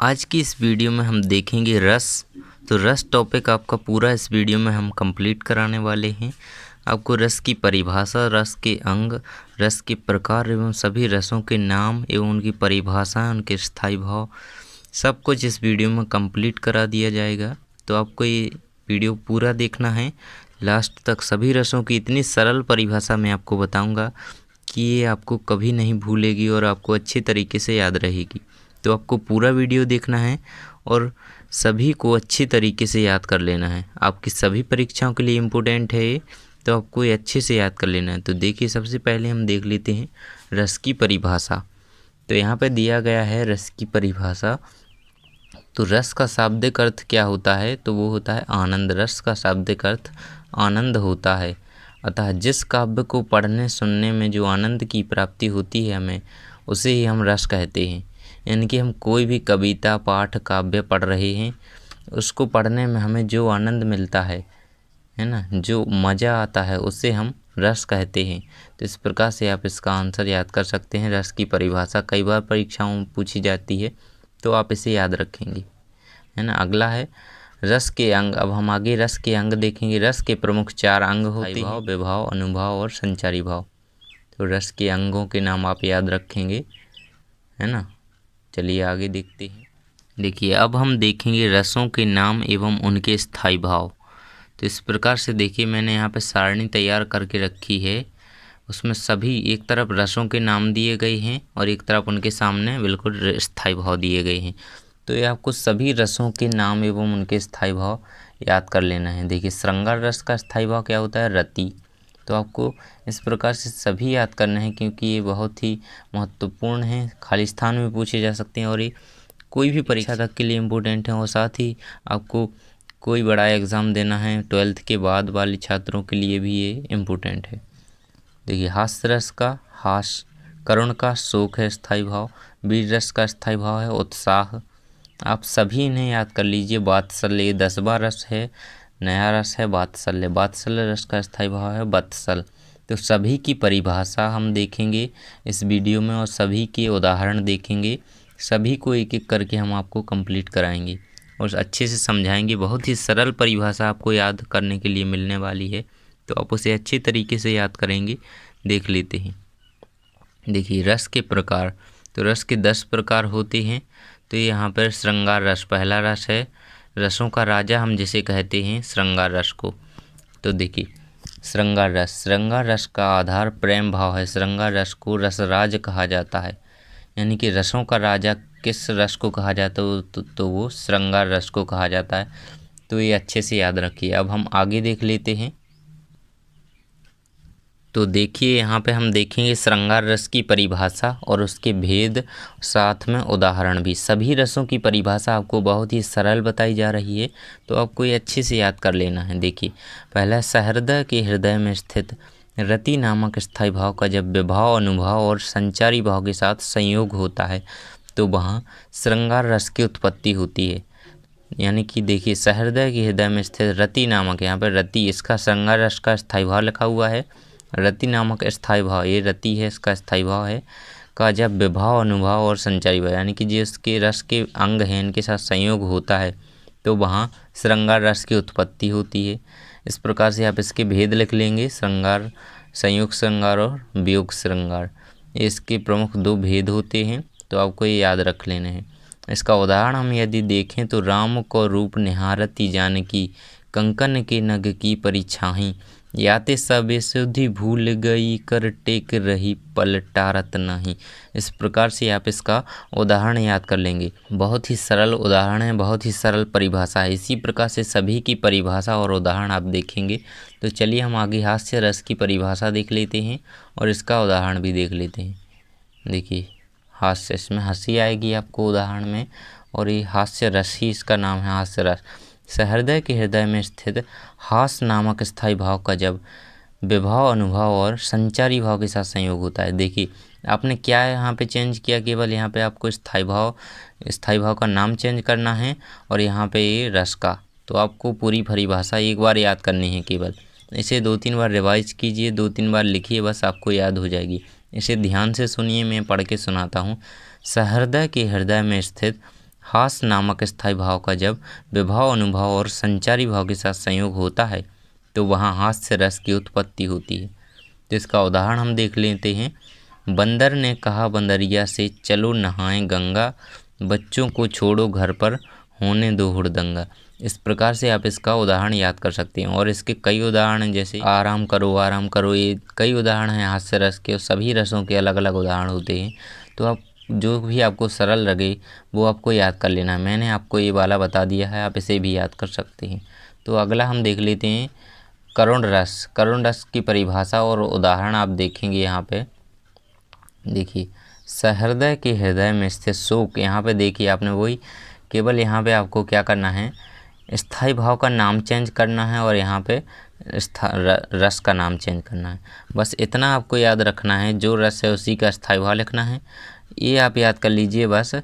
आज की इस वीडियो में हम देखेंगे रस। तो रस टॉपिक आपका पूरा इस वीडियो में हम कंप्लीट कराने वाले हैं। आपको रस की परिभाषा, रस के अंग, रस के प्रकार एवं सभी रसों के नाम एवं उनकी परिभाषा, उनके स्थायी भाव, सब कुछ इस वीडियो में कंप्लीट करा दिया जाएगा। तो आपको ये वीडियो पूरा देखना है लास्ट तक। सभी रसों की इतनी सरल परिभाषा मैं आपको बताऊंगा कि ये आपको कभी नहीं भूलेगी और आपको अच्छी तरीके से याद रहेगी। तो आपको पूरा वीडियो देखना है और सभी को अच्छी तरीके से याद कर लेना है। आपकी सभी परीक्षाओं के लिए इम्पोर्टेंट है ये, तो आपको ये अच्छे से याद कर लेना है। तो देखिए, सबसे पहले हम देख लेते हैं रस की परिभाषा। तो यहाँ पे दिया गया है रस की परिभाषा। तो रस का शाब्दिक अर्थ क्या होता है? तो वो होता है आनंद। रस का शाब्दिक अर्थ आनंद होता है। अतः जिस काव्य को पढ़ने सुनने में जो आनंद की प्राप्ति होती है हमें, उसे ही हम रस कहते हैं। यानी कि हम कोई भी कविता, पाठ, काव्य पढ़ रहे हैं, उसको पढ़ने में हमें जो आनंद मिलता है ना, जो मज़ा आता है, उसे हम रस कहते हैं। तो इस प्रकार से आप इसका आंसर याद कर सकते हैं। रस की परिभाषा कई बार परीक्षाओं में पूछी जाती है, तो आप इसे याद रखेंगे, है ना। अगला है रस के अंग। अब हम आगे रस के अंग देखेंगे। रस के प्रमुख 4 अंग होते हैं: भाव, विभाव, अनुभाव और संचारी भाव। तो रस के अंगों के नाम आप याद रखेंगे, है ना। चलिए आगे देखते हैं। देखिए, अब हम देखेंगे रसों के नाम एवं उनके स्थायी भाव। तो इस प्रकार से देखिए, मैंने यहाँ पे सारणी तैयार करके रखी है। उसमें सभी एक तरफ रसों के नाम दिए गए हैं और एक तरफ उनके सामने बिल्कुल स्थायी भाव दिए गए हैं। तो ये आपको सभी रसों के नाम एवं उनके स्थायी भाव याद कर लेना है। देखिए, श्रृंगार रस का स्थायी भाव क्या होता है? रति। तो आपको इस प्रकार से सभी याद करना है, क्योंकि ये बहुत ही महत्वपूर्ण है। खाली स्थान में पूछे जा सकते हैं और ये कोई भी परीक्षा तक के लिए इम्पोर्टेंट है। और साथ ही आपको कोई बड़ा एग्ज़ाम देना है 12th के बाद वाले छात्रों के लिए भी ये इम्पोर्टेंट है। देखिए, हास्य रस का हास, करुण का शोक है स्थायी भाव, वीर रस का स्थायी भाव है उत्साह। आप सभी इन्हें याद कर लीजिए। वात्सल्य 10वां रस है, नया रस है वात्सल्य। वात्सल्य रस का स्थायी भाव है वत्सल। तो सभी की परिभाषा हम देखेंगे इस वीडियो में और सभी के उदाहरण देखेंगे। सभी को एक एक करके हम आपको कंप्लीट कराएंगे और अच्छे से समझाएंगे। बहुत ही सरल परिभाषा आपको याद करने के लिए मिलने वाली है, तो आप उसे अच्छे तरीके से याद करेंगे। देख लेते हैं। देखिए, रस के प्रकार। तो रस के 10 प्रकार होते हैं। तो यहाँ पर श्रृंगार रस पहला रस है। रसों का राजा हम जिसे कहते हैं श्रृंगार रस को। तो देखिए, श्रृंगार रस, श्रृंगार रस का आधार प्रेम भाव है। श्रृंगार रस को रसराज कहा जाता है। यानी कि रसों का राजा किस रस को कहा जाता है? तो वो श्रृंगार रस को कहा जाता है। तो ये अच्छे से याद रखिए। अब हम आगे देख लेते हैं। तो देखिए, यहाँ पे हम देखेंगे श्रृंगार रस की परिभाषा और उसके भेद, साथ में उदाहरण भी। सभी रसों की परिभाषा आपको बहुत ही सरल बताई जा रही है, तो आपको ये अच्छे से याद कर लेना है। देखिए, पहला, सहृदय के हृदय में स्थित रति नामक स्थायी भाव का जब विभाव, अनुभाव और संचारी भाव के साथ संयोग होता है, तो वहाँ श्रृंगार रस की उत्पत्ति होती है। यानी कि देखिए, सहृदय के हृदय में स्थित रति नामक, यहाँ पर रति, इसका श्रृंगार रस का स्थायी भाव लिखा हुआ है। रति नामक स्थायी भाव, ये रति है, इसका स्थायी भाव है का जब विभाव, अनुभाव और संचारी भाव, यानी कि जिसके रस के अंग हैं, इनके साथ संयोग होता है, तो वहाँ श्रृंगार रस की उत्पत्ति होती है। इस प्रकार से आप इसके भेद लिख लेंगे। श्रृंगार, संयुक्त श्रृंगार और वियोग श्रृंगार, इसके प्रमुख 2 भेद होते हैं, तो आपको ये याद रख लेने हैं। इसका उदाहरण हम यदि देखें तो राम को रूप निहारती जानकी, कंकन के नग की परिछाही, याते सब सुधि भूल गई, कर टेक रही पलटारत नहीं। इस प्रकार से आप इसका उदाहरण याद कर लेंगे। बहुत ही सरल उदाहरण है, बहुत ही सरल परिभाषा है। इसी प्रकार से सभी की परिभाषा और उदाहरण आप देखेंगे। तो चलिए हम आगे हास्य रस की परिभाषा देख लेते हैं और इसका उदाहरण भी देख लेते हैं। देखिए, हास्य, इसमें हंसी आएगी आपको उदाहरण में, और ये हास्य रस ही इसका नाम है, हास्य रस। सहृदय के हृदय में स्थित हास नामक स्थायी भाव का जब विभाव, अनुभव और संचारी भाव के साथ संयोग होता है। देखिए, आपने क्या यहाँ पे चेंज किया, केवल यहाँ पे आपको स्थायी भाव का नाम चेंज करना है और यहाँ पे ये रस का। तो आपको पूरी परिभाषा एक बार याद करनी है केवल। इसे 2-3 बार रिवाइज कीजिए, 2-3 बार लिखिए, बस आपको याद हो जाएगी। इसे ध्यान से सुनिए, मैं पढ़ के सुनाता हूँ। सहृदय के हृदय में स्थित हास नामक स्थायी भाव का जब विभाव अनुभाव और संचारी भाव के साथ संयोग होता है तो वहाँ हास्य रस की उत्पत्ति होती है। तो इसका उदाहरण हम देख लेते हैं। बंदर ने कहा बंदरिया से, चलो नहाएं गंगा, बच्चों को छोड़ो घर पर, होने दो हुड़दंगा। इस प्रकार से आप इसका उदाहरण याद कर सकते हैं। और इसके कई उदाहरण हैं, जैसे आराम करो, ये कई उदाहरण हैं हास्य रस के। और सभी रसों के अलग अलग उदाहरण होते हैं। तो आप जो भी आपको सरल लगे वो आपको याद कर लेना है। मैंने आपको ये वाला बता दिया है, आप इसे भी याद कर सकते हैं। तो अगला हम देख लेते हैं करुण रस। करुण रस की परिभाषा और उदाहरण आप देखेंगे यहाँ पे। देखिए, सहृदय के हृदय में स्थित शोक। यहाँ पे देखिए आपने वही, केवल यहाँ पे आपको क्या करना है, स्थायी भाव का नाम चेंज करना है और यहाँ पे रस का नाम चेंज करना है। बस इतना आपको याद रखना है, जो रस है उसी का स्थायी भाव लिखना है। ये आप याद कर लीजिए बस,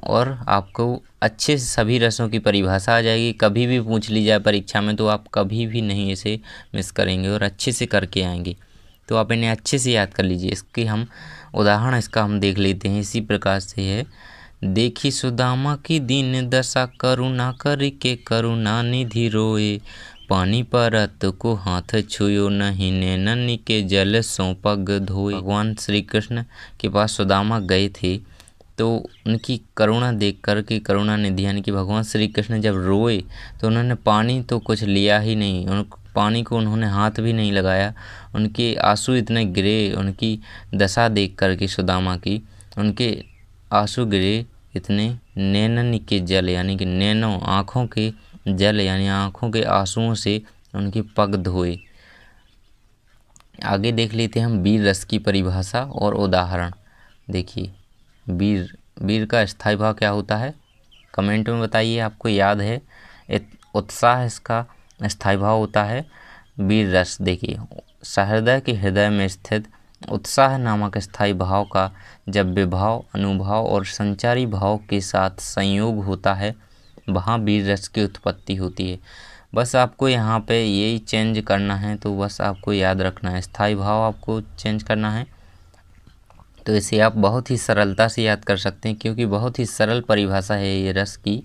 और आपको अच्छे से सभी रसों की परिभाषा आ जाएगी। कभी भी पूछ ली जाए परीक्षा में तो आप कभी भी नहीं इसे मिस करेंगे और अच्छे से करके आएंगे। तो आप इन्हें अच्छे से याद कर लीजिए। इसके हम उदाहरण इसका हम देख लेते हैं। इसी प्रकार से है, देखी सुदामा की दीन दशा, करुणा करके करुणा निधि रोए, पानी परत को हाथ छुयो नहीं, नैनन के जल सो पग धोए। भगवान श्री कृष्ण के पास सुदामा गए थे तो उनकी करुणा देख कर के, करुणा निधि यानी कि भगवान श्री कृष्ण जब रोए तो उन्होंने पानी तो कुछ लिया ही नहीं, पानी को उन्होंने हाथ भी नहीं लगाया। उनके आंसू इतने गिरे, उनकी दशा देख कर के सुदामा की, उनके आंसू गिरे इतने, नैनन के जल यानी कि नैनों आँखों के जल यानी आँखों के आंसुओं से उनके पग धोए। आगे देख लेते हैं हम वीर रस की परिभाषा और उदाहरण। देखिए, वीर का स्थायी भाव क्या होता है, कमेंट में बताइए आपको याद है। उत्साह इसका स्थायी भाव होता है। वीर रस देखिए, सहृदय के हृदय में स्थित उत्साह नामक स्थायी भाव का जब विभाव अनुभाव और संचारी भाव के साथ संयोग होता है वहाँ वीर रस की उत्पत्ति होती है। बस आपको यहाँ पे यही चेंज करना है, तो बस आपको याद रखना है, स्थायी भाव आपको चेंज करना है। तो इसे आप बहुत ही सरलता से याद कर सकते हैं, क्योंकि बहुत ही सरल परिभाषा है ये रस की।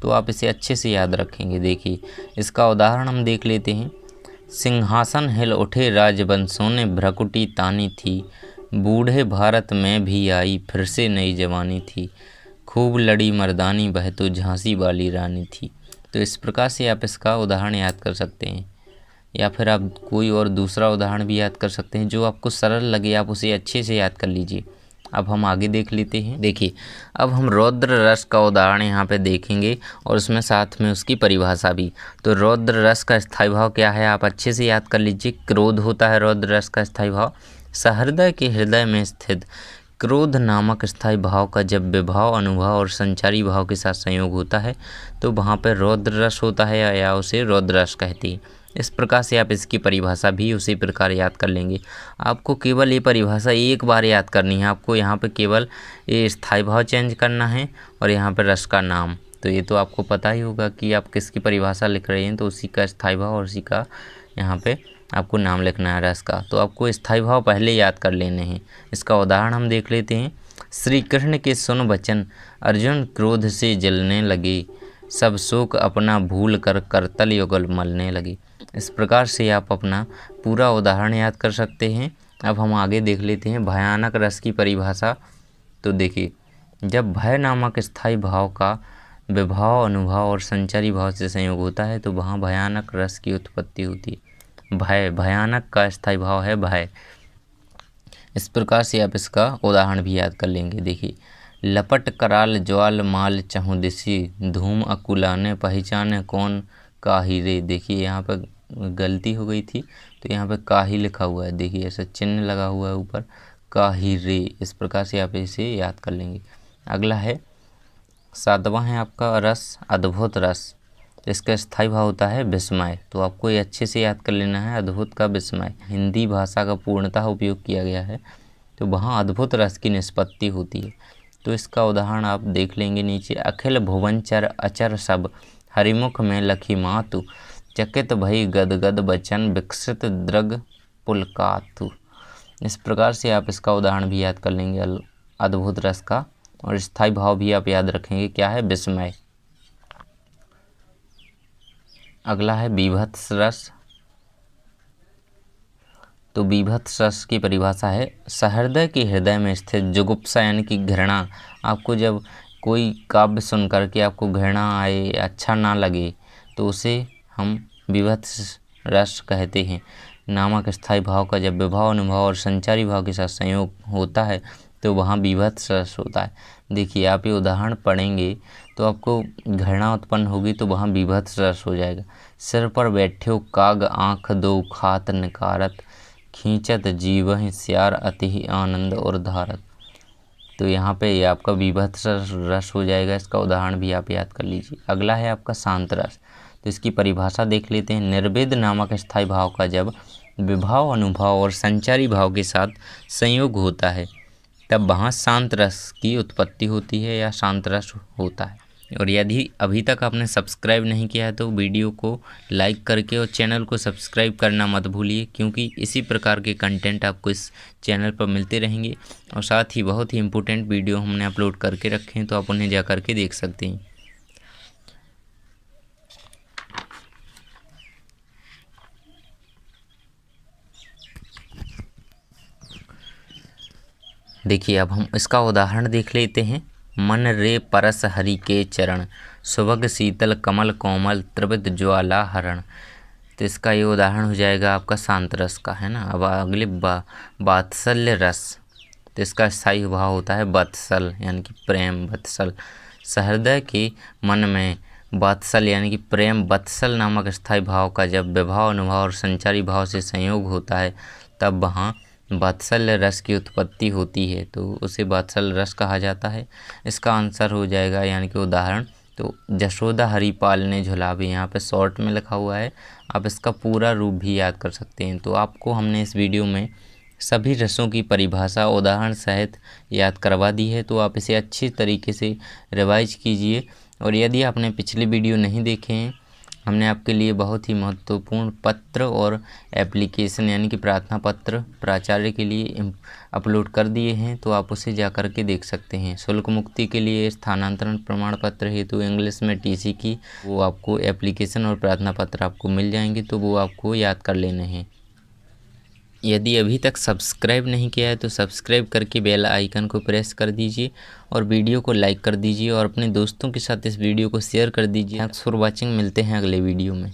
तो आप इसे अच्छे से याद रखेंगे। देखिए, इसका उदाहरण हम देख लेते हैं। सिंहासन हिल उठे राजवंशों ने, भ्रकुटी तानी थी, बूढ़े भारत में भी आई फिर से नई जवानी थी, खूब लड़ी मर्दानी वह तो झांसी वाली रानी थी। तो इस प्रकार से आप इसका उदाहरण याद कर सकते हैं, या फिर आप कोई और दूसरा उदाहरण भी याद कर सकते हैं। जो आपको सरल लगे आप उसे अच्छे से याद कर लीजिए। अब हम आगे देख लेते हैं। देखिए, अब हम रौद्र रस का उदाहरण यहाँ पे देखेंगे और उसमें साथ में उसकी परिभाषा भी। तो रौद्र रस का स्थायी भाव क्या है आप अच्छे से याद कर लीजिए। क्रोध होता है रौद्र रस का स्थायी भाव। सहृदय के हृदय में स्थित क्रोध नामक स्थायी भाव का जब विभाव अनुभाव और संचारी भाव के साथ संयोग होता है तो वहाँ पर रौद्र रस होता है, या उसे रौद्र रस कहते हैं। इस प्रकार से आप इसकी परिभाषा भी उसी प्रकार याद कर लेंगे। आपको केवल ये परिभाषा एक बार याद करनी है। आपको यहाँ पे केवल ये स्थायी भाव चेंज करना है और यहाँ पे रस का नाम। तो ये तो आपको पता ही होगा कि आप किसकी परिभाषा लिख रहे हैं, तो उसी का स्थायी भाव और उसी का यहाँ पे आपको नाम लिखना है रस का। तो आपको स्थायी भाव पहले याद कर लेने हैं। इसका उदाहरण हम देख लेते हैं। श्री कृष्ण के सुन वचन, अर्जुन क्रोध से जलने लगे, सब शोक अपना भूल कर करतल युगल मलने लगे। इस प्रकार से आप अपना पूरा उदाहरण याद कर सकते हैं। अब हम आगे देख लेते हैं भयानक रस की परिभाषा। तो देखिए, जब भय नामक स्थायी भाव का विभाव अनुभाव और संचारी भाव से संयोग होता है तो वहाँ भयानक रस की उत्पत्ति होती है। भयानक का स्थायी भाव है भय। इस प्रकार से आप इसका उदाहरण भी याद कर लेंगे। देखिए, लपट कराल ज्वाल माल चहुँ दिशी, धूम अकुलाने पहचाने कौन काही रे। देखिए, यहाँ पर गलती हो गई थी, तो यहाँ पे काही लिखा हुआ है। देखिए, ऐसा चिन्ह लगा हुआ है ऊपर, काही रे। इस प्रकार से आप इसे याद कर लेंगे। अगला है 7वां है आपका रस अद्भुत रस। इसका स्थायी भाव होता है विस्मय। तो आपको ये अच्छे से याद कर लेना है, अद्भुत का विस्मय। हिंदी भाषा का पूर्णतः उपयोग किया गया है, तो वहाँ अद्भुत रस की निष्पत्ति होती है। तो इसका उदाहरण आप देख लेंगे नीचे। अखिल भुवनचर अचर सब, हरिमुख में लखी मातु, चकित भई गदगद बचन, विकसित द्रग पुलकातु। इस प्रकार से आप इसका उदाहरण भी याद कर लेंगे अद्भुत रस का। और स्थायी भाव भी आप याद रखेंगे, क्या है, विस्मय। अगला है बीभत्स रस। तो बीभत्स रस की परिभाषा है सहृदय के हृदय में स्थित जुगुप्सा यानी कि घृणा। आपको जब कोई काव्य सुन करके आपको घृणा आए, अच्छा ना लगे, तो उसे हम बीभत्स रस कहते हैं। नामक स्थायी भाव का जब विभाव अनुभाव और संचारी भाव के साथ संयोग होता है तो वहाँ बीभत्स रस होता है। देखिए, आप ये उदाहरण पढ़ेंगे तो आपको घृणा उत्पन्न होगी, तो वहाँ बीभत्स रस हो जाएगा। सिर पर बैठ्यो काग आँख दो खात निकारत, खींचत जीवहि स्यार अति आनंद और धारत। तो यहाँ पे ये आपका बीभत्स रस हो जाएगा। इसका उदाहरण भी आप याद कर लीजिए। अगला है आपका शांत रस। तो इसकी परिभाषा देख लेते हैं। निर्वेद नामक स्थायी भाव का जब विभाव अनुभाव और संचारी भाव के साथ संयोग होता है तब वहाँ शांत रस की उत्पत्ति होती है या शांत रस होता है। और यदि अभी तक आपने सब्सक्राइब नहीं किया है तो वीडियो को लाइक करके और चैनल को सब्सक्राइब करना मत भूलिए, क्योंकि इसी प्रकार के कंटेंट आपको इस चैनल पर मिलते रहेंगे। और साथ ही बहुत ही इम्पोर्टेंट वीडियो हमने अपलोड करके रखे हैं, तो आप उन्हें जा करके देख सकते हैं। देखिए, अब हम इसका उदाहरण देख लेते हैं। मन रे परस हरि के चरण, सुभग शीतल कमल कोमल त्रिविध ज्वाला हरण। तो इसका ये उदाहरण हो जाएगा आपका शांत रस का, है ना। अब अगले वात्सल्य रस। तो इसका स्थायी भाव होता है वत्सल यानी कि प्रेम, वत्सल। सहृदय के मन में वात्सल यानी कि प्रेम, वत्सल नामक स्थायी भाव का जब विभाव अनुभाव और संचारी भाव से संयोग होता है तब वहाँ वात्सल्य रस की उत्पत्ति होती है, तो उसे वात्सल्य रस कहा जाता है। इसका आंसर हो जाएगा यानी कि उदाहरण, तो जशोदा हरिपाल ने झुलावे। यहाँ पे शॉर्ट में लिखा हुआ है, आप इसका पूरा रूप भी याद कर सकते हैं। तो आपको हमने इस वीडियो में सभी रसों की परिभाषा उदाहरण सहित याद करवा दी है, तो आप इसे अच्छी तरीके से रिवाइज कीजिए। और यदि आपने पिछले वीडियो नहीं देखे हैं, हमने आपके लिए बहुत ही महत्वपूर्ण पत्र और एप्लीकेशन यानी कि प्रार्थना पत्र प्राचार्य के लिए अपलोड कर दिए हैं, तो आप उसे जा कर के देख सकते हैं। शुल्क मुक्ति के लिए स्थानांतरण प्रमाण पत्र हेतु इंग्लिश में टीसी की वो आपको एप्लीकेशन और प्रार्थना पत्र आपको मिल जाएंगे, तो वो आपको याद कर लेने हैं। यदि अभी तक सब्सक्राइब नहीं किया है तो सब्सक्राइब करके बेल आइकन को प्रेस कर दीजिए और वीडियो को लाइक कर दीजिए और अपने दोस्तों के साथ इस वीडियो को शेयर कर दीजिए। थैंक्स फॉर वॉचिंग, मिलते हैं अगले वीडियो में।